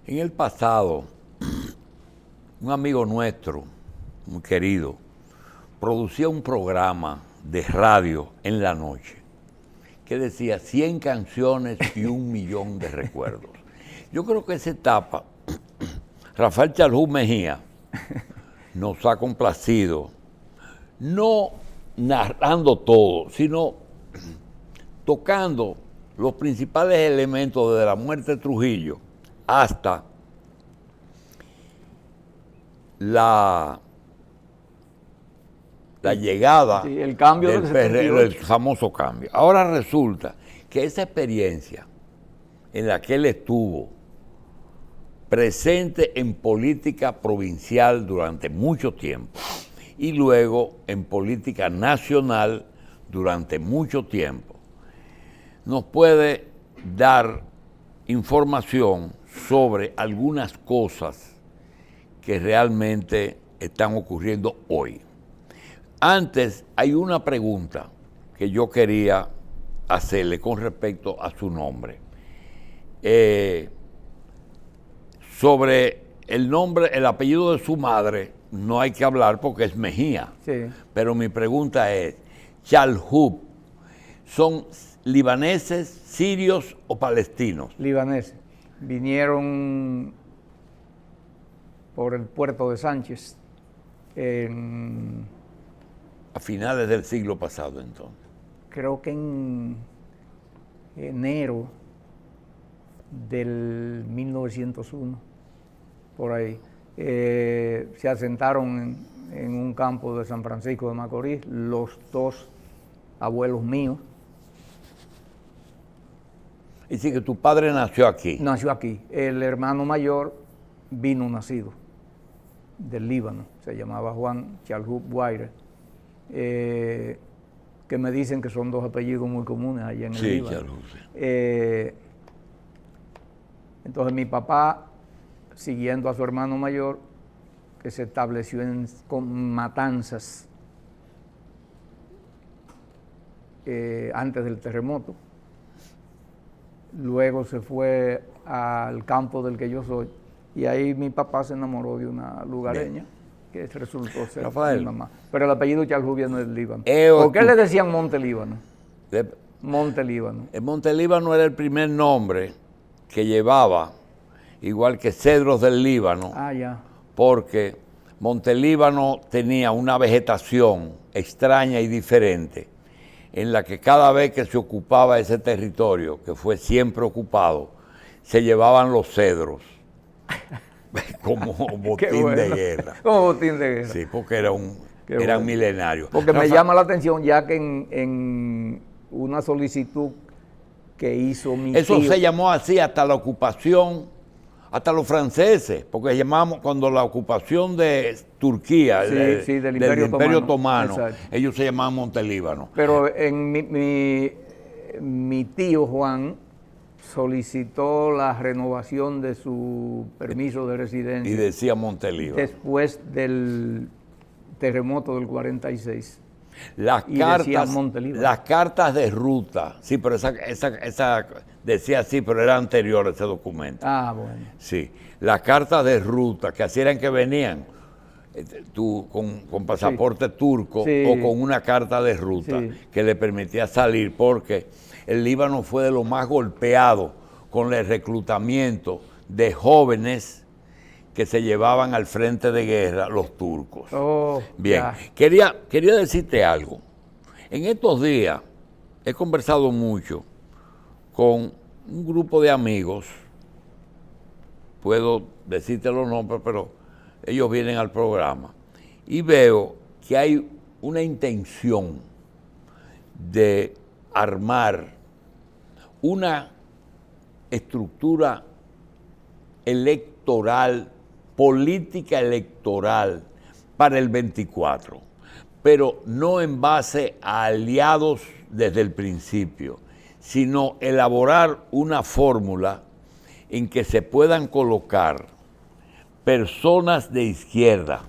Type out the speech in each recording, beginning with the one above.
En el pasado, un amigo nuestro, muy querido, producía un programa de radio en la noche que decía 100 canciones y 1.000.000 de recuerdos. Yo creo que esa etapa, Rafael Chalhú Mejía nos ha complacido, no narrando todo, sino tocando los principales elementos desde la muerte de Trujillo hasta la llegada el cambio del el famoso cambio. Ahora resulta que esa experiencia en la que él estuvo presente en política provincial durante mucho tiempo y luego en política nacional durante mucho tiempo, nos puede dar información sobre algunas cosas que realmente están ocurriendo hoy. Antes hay una pregunta que yo quería hacerle con respecto a su nombre. Sobre el nombre, el apellido de su madre, no hay que hablar porque es Mejía. Sí. Pero mi pregunta es, Chalhú, ¿son libaneses, sirios o palestinos? Libaneses. Vinieron por el puerto de Sánchez A finales del siglo pasado, entonces. Creo que en enero del 1901, por ahí. Se asentaron en un campo de San Francisco de Macorís, los dos abuelos míos. Y sí que tu padre nació aquí. Nació aquí. El hermano mayor vino nacido del Líbano, se llamaba Juan Chalhú Guaire, que me dicen que son dos apellidos muy comunes allá en el Líbano. Chalhú, sí. Entonces mi papá, siguiendo a su hermano mayor, que se estableció con Matanzas antes del terremoto, luego se fue al campo del que yo soy, y ahí mi papá se enamoró de una lugareña que resultó ser Rafael, mi mamá. Pero el apellido Chalhú viene del Líbano. ¿Por qué le decían Monte Líbano? Monte Líbano. El Monte Líbano era el primer nombre que llevaba, igual que Cedros del Líbano, porque Monte Líbano tenía una vegetación extraña y diferente, en la que cada vez que se ocupaba ese territorio, que fue siempre ocupado, se llevaban los cedros como botín de guerra. Como botín de guerra. Sí, porque eran milenarios. Porque me llama la atención ya que en una solicitud que hizo mi Eso tío, se llamó así hasta la ocupación, hasta los franceses, porque llamamos cuando la ocupación de Turquía, del Imperio Otomano, ellos se llamaban Monte Líbano. Pero en mi tío Juan solicitó la renovación de su permiso de residencia. Y decía Monte Líbano. Después del terremoto del 46. Las cartas de ruta, sí, pero esa decía así, pero era anterior a ese documento. Bueno. Sí, las cartas de ruta que así eran que venían tú con pasaporte turco o con una carta de ruta que le permitía salir, porque el Líbano fue de lo más golpeado con el reclutamiento de jóvenes que se llevaban al frente de guerra los turcos. Bien, quería decirte algo. En estos días he conversado mucho con un grupo de amigos, puedo decirte los nombres, pero ellos vienen al programa, y veo que hay una intención de armar una estructura electoral, política electoral para el 24, pero no en base a aliados desde el principio, sino elaborar una fórmula en que se puedan colocar personas de izquierda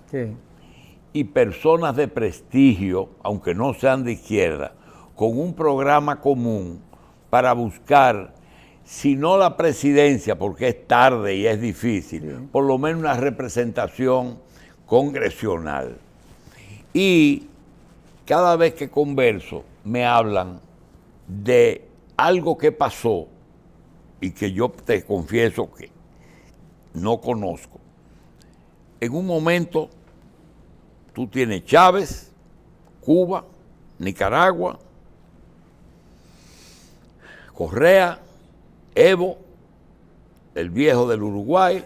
y personas de prestigio, aunque no sean de izquierda, con un programa común para buscar si no la presidencia, porque es tarde y es difícil, Sí. por lo menos una representación congresional. Y cada vez que converso me hablan de algo que pasó y que yo te confieso que no conozco. En un momento tú tienes Chávez, Cuba, Nicaragua, Correa, Evo, el viejo del Uruguay,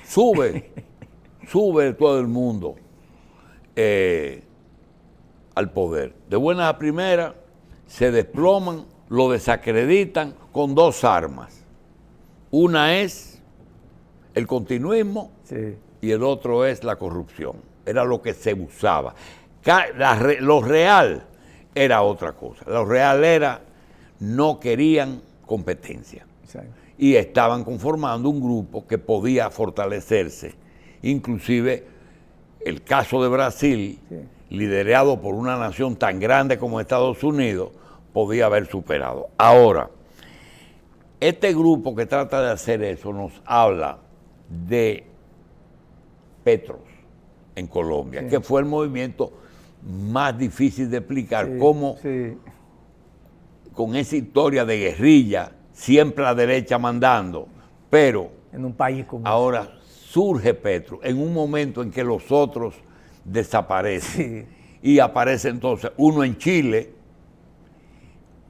sube todo el mundo al poder. De buena a primera se desploman, lo desacreditan con dos armas. Una es el continuismo Sí. y el otro es la corrupción. Era lo que se usaba. Lo real era otra cosa. Lo real era, no querían competencia. Exacto. Y estaban conformando un grupo que podía fortalecerse. Inclusive el caso de Brasil, Sí. liderado por una nación tan grande como Estados Unidos, podía haber superado. Ahora, este grupo que trata de hacer eso nos habla de Petros en Colombia, Sí. que fue el movimiento más difícil de explicar, Sí, cómo sí. con esa historia de guerrilla, siempre la derecha mandando, pero En un país como ahora surge Petro en un momento en que los otros desaparecen. Sí. Y aparece entonces uno en Chile,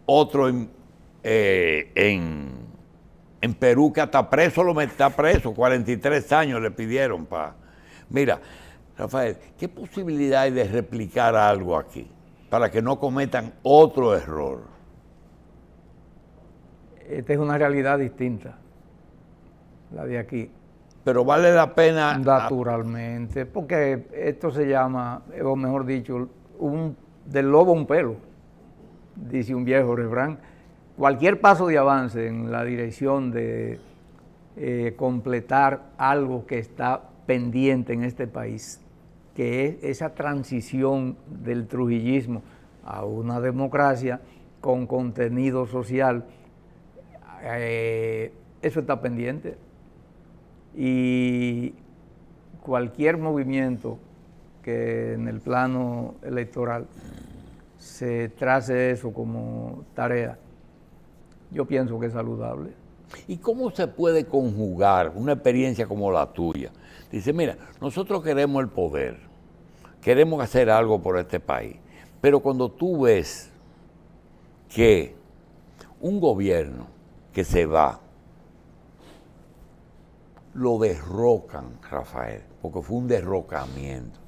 otro en Perú, que hasta preso está preso, 43 años le pidieron para... Mira, Rafael, ¿qué posibilidad hay de replicar algo aquí para que no cometan otro error? Esta es una realidad distinta, la de aquí. Pero vale la pena... Naturalmente, porque esto se llama, o mejor dicho, del lobo un pelo, dice un viejo refrán. Cualquier paso de avance en la dirección de completar algo que está pendiente en este país, que es esa transición del trujillismo a una democracia con contenido social, eso está pendiente. Y cualquier movimiento que en el plano electoral se trace eso como tarea, yo pienso que es saludable. ¿Y cómo se puede conjugar una experiencia como la tuya? Dice, mira, nosotros queremos el poder, queremos hacer algo por este país, pero cuando tú ves que un gobierno que se va, lo derrocan, Rafael, porque fue un derrocamiento,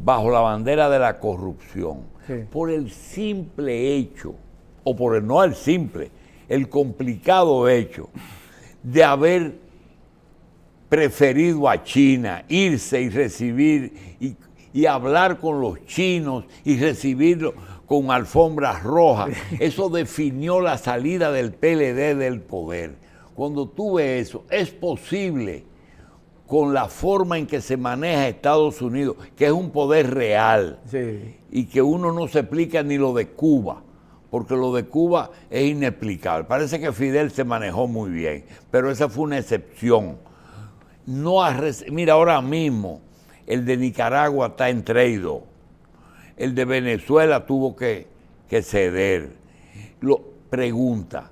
bajo la bandera de la corrupción, Sí. por el simple hecho, o por el no el simple, el complicado hecho de haber preferido a China, irse y recibir y hablar con los chinos y recibirlo con alfombras rojas. Eso definió la salida del PLD del poder. Cuando tú ves eso, es posible con la forma en que se maneja Estados Unidos, que es un poder real, Sí. y que uno no se explica ni lo de Cuba, porque lo de Cuba es inexplicable. Parece que Fidel se manejó muy bien, pero esa fue una excepción. Mira, ahora mismo el de Nicaragua está en traído, el de Venezuela tuvo que ceder. Pregunta,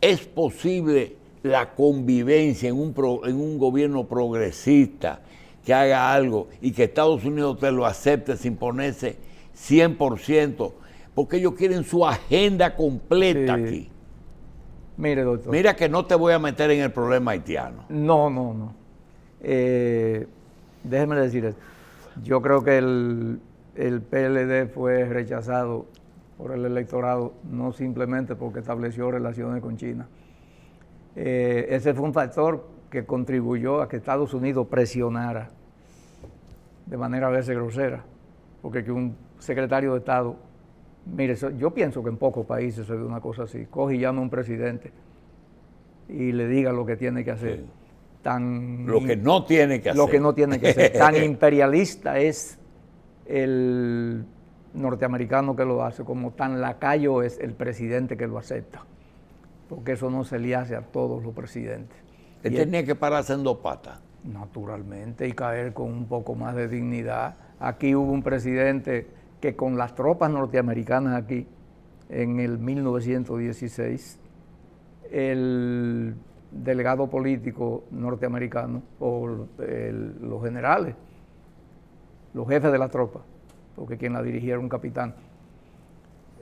¿es posible la convivencia en un gobierno progresista que haga algo y que Estados Unidos te lo acepte sin ponerse 100%? Porque ellos quieren su agenda completa Sí. aquí. Mire, doctor. Mira que no te voy a meter en el problema haitiano. No. Déjeme decir esto. Yo creo que el PLD fue rechazado por el electorado, no simplemente porque estableció relaciones con China. Ese fue un factor que contribuyó a que Estados Unidos presionara de manera a veces grosera, porque que un secretario de Estado, mire, yo pienso que en pocos países se ve una cosa así, coge y llama a un presidente y le diga lo que tiene que hacer. Sí. Tan Lo que no tiene que hacer. Lo que no tiene que hacer. Tan imperialista es el norteamericano que lo hace, como tan lacayo es el presidente que lo acepta. porque eso no se le hace a todos los presidentes. Él tenía que pararse en dos patas. Naturalmente, y caer con un poco más de dignidad. Aquí hubo un presidente que con las tropas norteamericanas aquí, en el 1916, el delegado político norteamericano, o los generales, los jefes de la tropa, porque quien la dirigía era un capitán,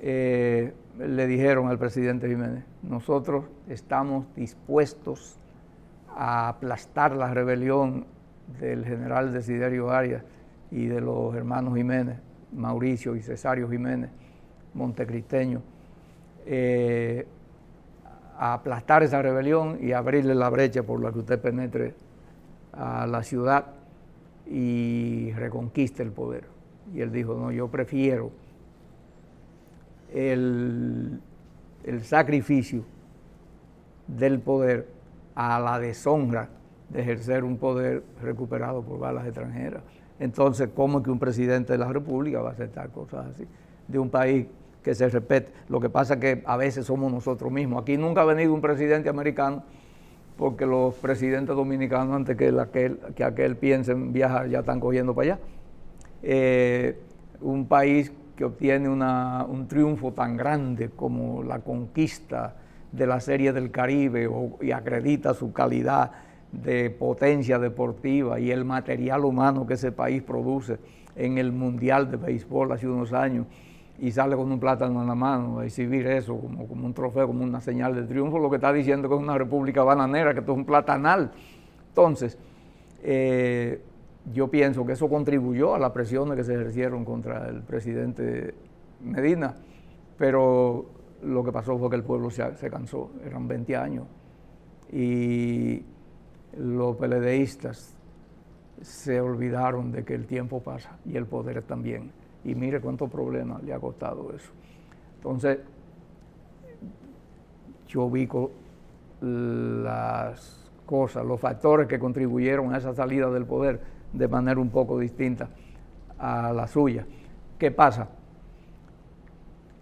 le dijeron al presidente Jiménez: nosotros estamos dispuestos a aplastar la rebelión del general Desiderio Arias y de los hermanos Jiménez, Mauricio y Cesario Jiménez, montecristeños, a aplastar esa rebelión y abrirle la brecha por la que usted penetre a la ciudad y reconquiste el poder. Y él dijo: no, yo prefiero el sacrificio del poder a la deshonra de ejercer un poder recuperado por balas extranjeras. Entonces, ¿cómo es que un presidente de la República va a aceptar cosas así? De un país que se respete. Lo que pasa es que a veces somos nosotros mismos. Aquí nunca ha venido un presidente americano, porque los presidentes dominicanos, antes que aquel piense en viajar, ya están cogiendo para allá. Un país que obtiene un triunfo tan grande como la conquista de la Serie del Caribe y acredita su calidad de potencia deportiva y el material humano que ese país produce en el Mundial de Béisbol hace unos años, y sale con un plátano en la mano a exhibir eso como un trofeo, como una señal de triunfo, lo que está diciendo que es una república bananera, que esto es un platanal. Entonces, yo pienso que eso contribuyó a las presiones que se ejercieron contra el presidente Medina, pero lo que pasó fue que el pueblo se cansó. Eran 20 años y los PLDistas se olvidaron de que el tiempo pasa y el poder también. Y mire cuántos problemas le ha costado eso. Entonces, yo ubico las cosas, los factores que contribuyeron a esa salida del poder de manera un poco distinta a la suya. ¿Qué pasa?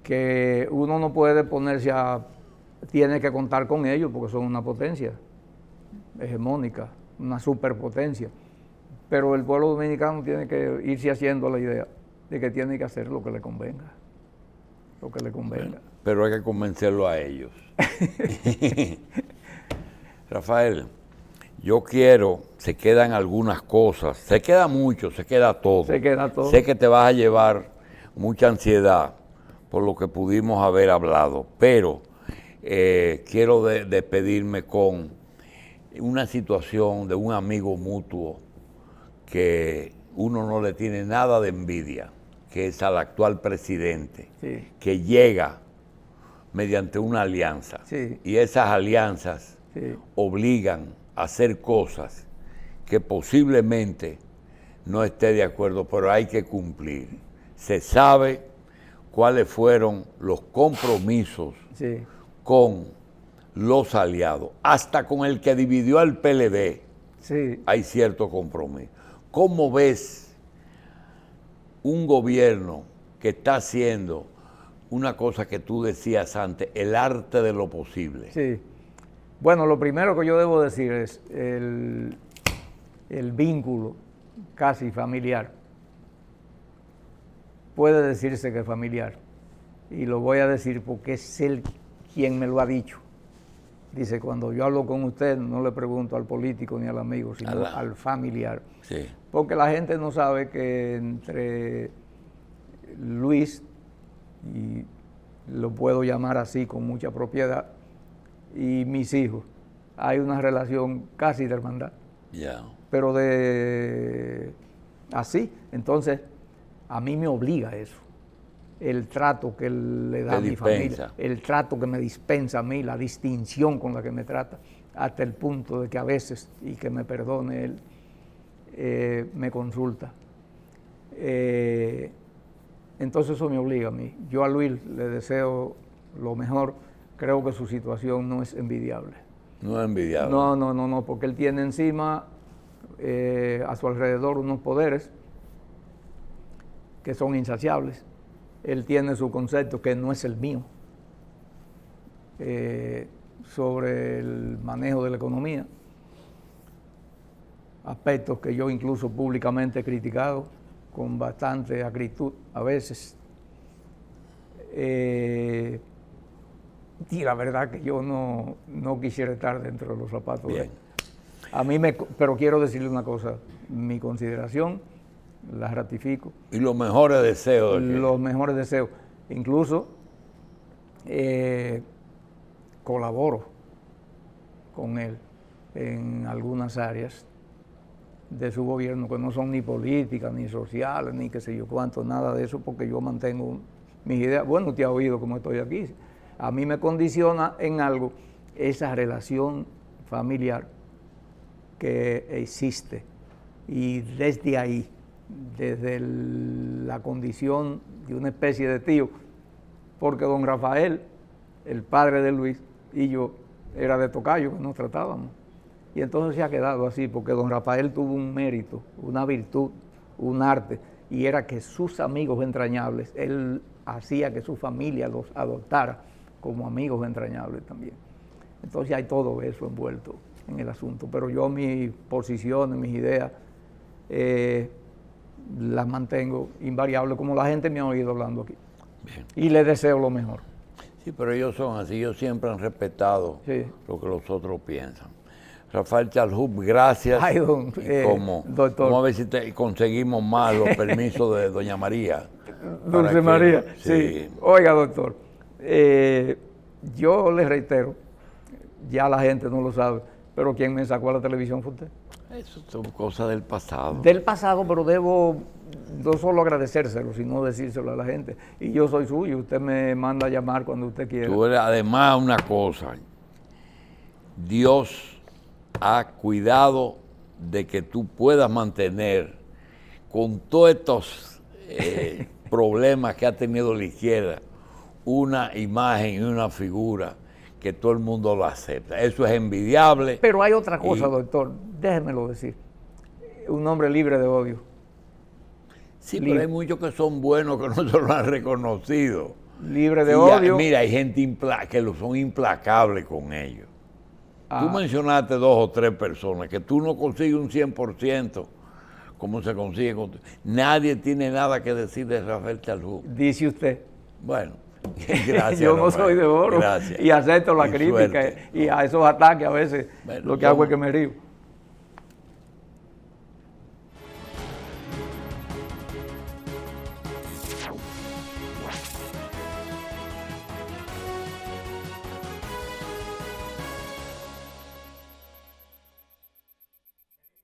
Que uno no puede ponerse tiene que contar con ellos porque son una potencia hegemónica, una superpotencia. Pero el pueblo dominicano tiene que irse haciendo la idea de que tiene que hacer lo que le convenga. Lo que le convenga. Pero hay que convencerlo a ellos. Rafael, yo quiero, se quedan algunas cosas, se queda mucho, se queda todo. Se queda todo. Sé que te vas a llevar mucha ansiedad por lo que pudimos haber hablado, pero quiero despedirme con una situación de un amigo mutuo que uno no le tiene nada de envidia, que es al actual presidente, sí, que llega mediante una alianza. Sí. Y esas alianzas sí, obligan a hacer cosas que posiblemente no esté de acuerdo, pero hay que cumplir. Se sabe cuáles fueron los compromisos sí, con los aliados, hasta con el que dividió al PLD, sí. hay cierto compromiso. ¿Cómo ves un gobierno que está haciendo una cosa que tú decías antes, el arte de lo posible? Sí. Bueno, lo primero que yo debo decir es el vínculo casi familiar. Puede decirse que familiar, y lo voy a decir porque es él quien me lo ha dicho. Dice: cuando yo hablo con usted, no le pregunto al político ni al amigo, sino al familiar. Sí. Porque la gente no sabe que entre Luis, y lo puedo llamar así con mucha propiedad, y mis hijos, hay una relación casi de hermandad. Yeah. Pero así. Entonces, a mí me obliga eso. El trato que él le da a mi familia, el trato que me dispensa a mí, la distinción con la que me trata, hasta el punto de que a veces, y que me perdone él, me consulta. Entonces eso me obliga a mí. Yo a Luis le deseo lo mejor. Creo que su situación no es envidiable. No es envidiable. No, porque él tiene encima, a su alrededor, unos poderes que son insaciables. Él tiene su concepto que no es el mío. sobre el manejo de la economía, aspectos que yo incluso públicamente he criticado con bastante acritud a veces. Y la verdad que yo no quisiera estar dentro de los zapatos de él. Pero quiero decirle una cosa, mi consideración la ratifico. Y los mejores deseos. Los mejores deseos. Incluso colaboro con él en algunas áreas de su gobierno que no son ni políticas, ni sociales, ni qué sé yo cuánto, nada de eso, porque yo mantengo mis ideas. Bueno, usted ha oído cómo estoy aquí. A mí me condiciona en algo esa relación familiar que existe. Y desde ahí, desde la condición de una especie de tío, porque don Rafael, el padre de Luis, y yo, era de tocayo que nos tratábamos. Y entonces se ha quedado así, porque don Rafael tuvo un mérito, una virtud, un arte, y era que sus amigos entrañables, él hacía que su familia los adoptara como amigos entrañables también. Entonces hay todo eso envuelto en el asunto, pero yo mis posiciones, mis ideas, las mantengo invariables, como la gente me ha oído hablando aquí. Bien. Y les deseo lo mejor. Sí, pero ellos son así, ellos siempre han respetado lo que los otros piensan. Rafael Chalhoub, gracias. Ay, doctor. Vamos a ver si conseguimos más los permisos de doña María. Dulce María, sí. Oiga, doctor, yo les reitero, ya la gente no lo sabe, pero quien me sacó a la televisión fue usted. Eso son cosas del pasado. Del pasado, pero debo no solo agradecérselo, sino decírselo a la gente. Y yo soy suyo, usted me manda a llamar cuando usted quiera. Tú eres, además, una cosa, Dios ha cuidado de que tú puedas mantener con todos estos problemas que ha tenido la izquierda, una imagen y una figura que todo el mundo lo acepta. Eso es envidiable. Pero hay otra cosa, doctor, déjemelo decir. Un hombre libre de odio. Sí, pero hay muchos que son buenos que no se lo han reconocido. Libre de odio. Mira, hay gente que son implacables con ellos. Tú mencionaste 2 o 3 personas que tú no consigues un 100% como se consigue con... Nadie tiene nada que decir de Rafael Chalhoub. Dice usted. Bueno, gracias. Yo no soy de oro. Gracias. Y acepto la crítica y a esos ataques a veces lo que hago es que me río.